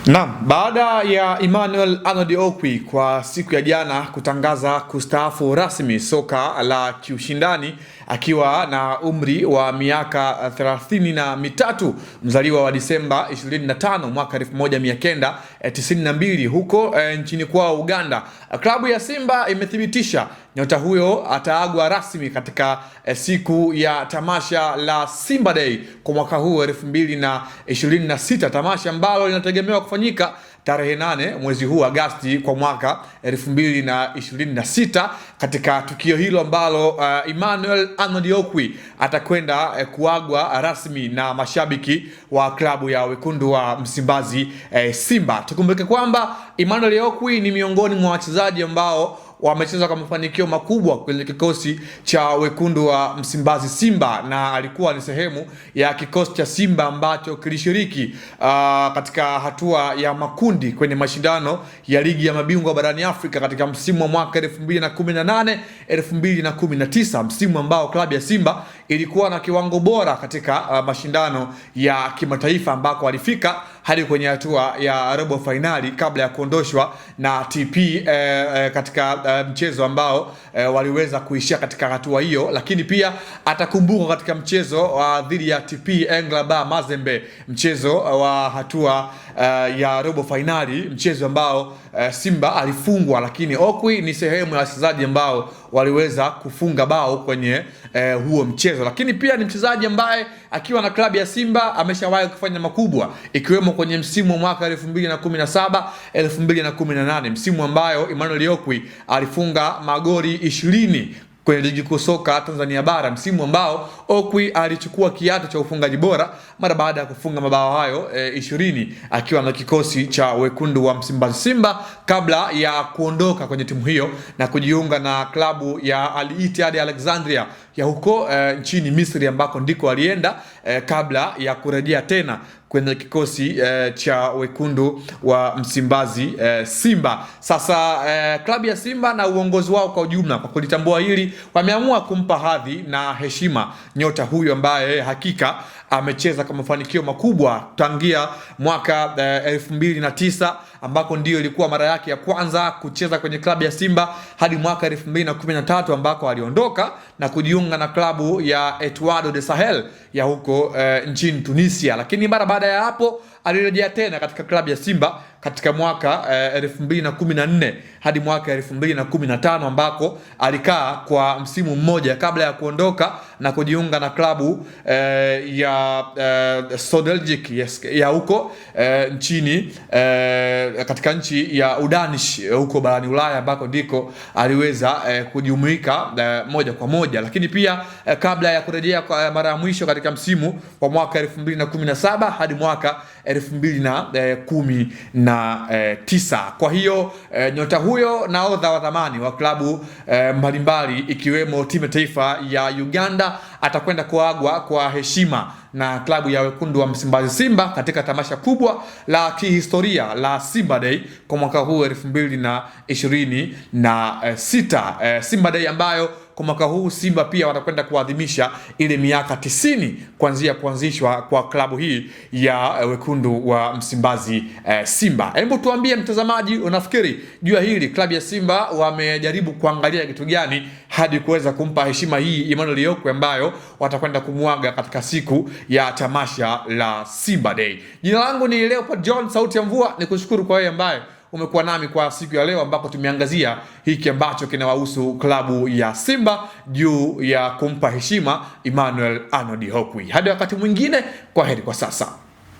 Naam, baada ya Emmanuel Arnold Okwi kwa siku ya jana kutangaza kustaafu rasmi soka la kiushindani akiwa na umri wa miaka 33, mzaliwa wa Disemba 25 mwaka 1992 huko nchini kwao Uganda. Klabu ya Simba imethibitisha nyota huyo ataagwa rasmi katika siku ya tamasha la Simba Day kwa mwaka huu 2026, tamasha ambalo linategemewa kufanyika tarehe 8 mwezi huu Agosti kwa mwaka 2026. Katika tukio hilo ambalo Emmanuel Arnold Okwi atakwenda kuagwa rasmi na mashabiki wa klabu ya wekundu wa Msimbazi Simba. Tukumbuke kwamba Emmanuel Okwi ni miongoni mwa wachezaji ambao wamecheza kwa mafanikio makubwa kwenye kikosi cha wekundu wa Msimbazi Simba, na alikuwa ni sehemu ya kikosi cha Simba ambacho kilishiriki katika hatua ya makundi kwenye mashindano ya ligi ya mabingwa barani Afrika katika msimu wa mwaka 2018-2019, msimu ambao klabu ya Simba ilikuwa na kiwango bora katika mashindano ya kimataifa ambako walifika hadi kwenye hatua ya robo finali kabla ya kuondoshwa na TP katika mchezo ambao waliweza kuishia katika hatua hiyo. Lakini pia atakumbuka katika mchezo dhidi ya TP Englaba Mazembe, mchezo wa hatua ya robo finali, mchezo ambao Simba alifungwa, lakini Okwi ni sehemu ya wachezaji ambao waliweza kufunga bao kwenye huo mchezo. Lakini pia ni mchezaji ambaye akiwa na klabu ya Simba ameshawahi kufanya makubwa, ikiwemo kwenye msimu wa mwaka 2017-2018, msimu ambayo Emmanuel Okwi alifunga magoli 20 kwenye ligi kuu soka Tanzania bara, msimu ambao Okwi alichukua kiatu cha ufungaji bora mara baada ya kufunga mabao hayo 20 akiwa na kikosi cha wekundu wa Msimbazi Simba, kabla ya kuondoka kwenye timu hiyo na kujiunga na klabu ya Al Ittihad Alexandria ya huko nchini Misri, ambako ndiko alienda kabla ya kurejea tena kwenye kikosi cha wekundu wa Msimbazi Simba. Sasa klabu ya Simba na uongozi wao kwa ujumla, kwa kulitambua hili, wameamua kumpa hadhi na heshima nyota huyu ambaye hakika amecheza kwa mafanikio makubwa tangia mwaka 2009 ambako ndio ilikuwa mara yake ya kwanza kucheza kwenye klabu ya Simba, hadi mwaka 2013 ambako aliondoka na kujiunga na klabu ya Etoile du Sahel ya huko nchini Tunisia. Lakini mara baada ya hapo alirejea tena katika klabu ya Simba katika mwaka 2014 hadi mwaka 2015 ambako alikaa kwa msimu mmoja kabla ya kuondoka na kujiunga na klabu ya Sodeljik ya huko nchini katika nchi ya Udanish huko barani Ulaya, ambako ndiko aliweza kujumuika moja kwa moja. Lakini pia kabla ya kurejea kwa mara ya mwisho katika msimu wa mwaka 2017 hadi mwaka 2019. Kwa hiyo nyota huyo nahodha wa zamani wa klabu mbalimbali ikiwemo timu ya taifa ya Uganda atakwenda kuagwa kwa heshima na klabu ya wekundu wa Msimbazi Simba katika tamasha kubwa la kihistoria la Simba Day kwa mwaka huu 2026, Simba Day ambayo kwa mwaka huu Simba pia watakwenda kuadhimisha ile miaka 90 kuanzia kuanzishwa kwa klabu hii ya wekundu wa Msimbazi Simba. Hebu tuambie mtazamaji, unafikiri juu ya hili, klabu ya Simba wamejaribu kuangalia kitu gani hadi kuweza kumpa heshima hii Emmanuel Okwi ambayo watakwenda kumwaga katika siku ya tamasha la Simba Day? Jina langu ni Leopard John, sauti ya mvua. Nikushukuru kwa wewe ambaye umekuwa nami kwa siku ya leo, ambapo tumeangazia hiki ambacho kinawahusu klabu ya Simba juu ya kumpa heshima Emmanuel Arnold Okwi. Hadi wakati mwingine, kwaheri kwa sasa.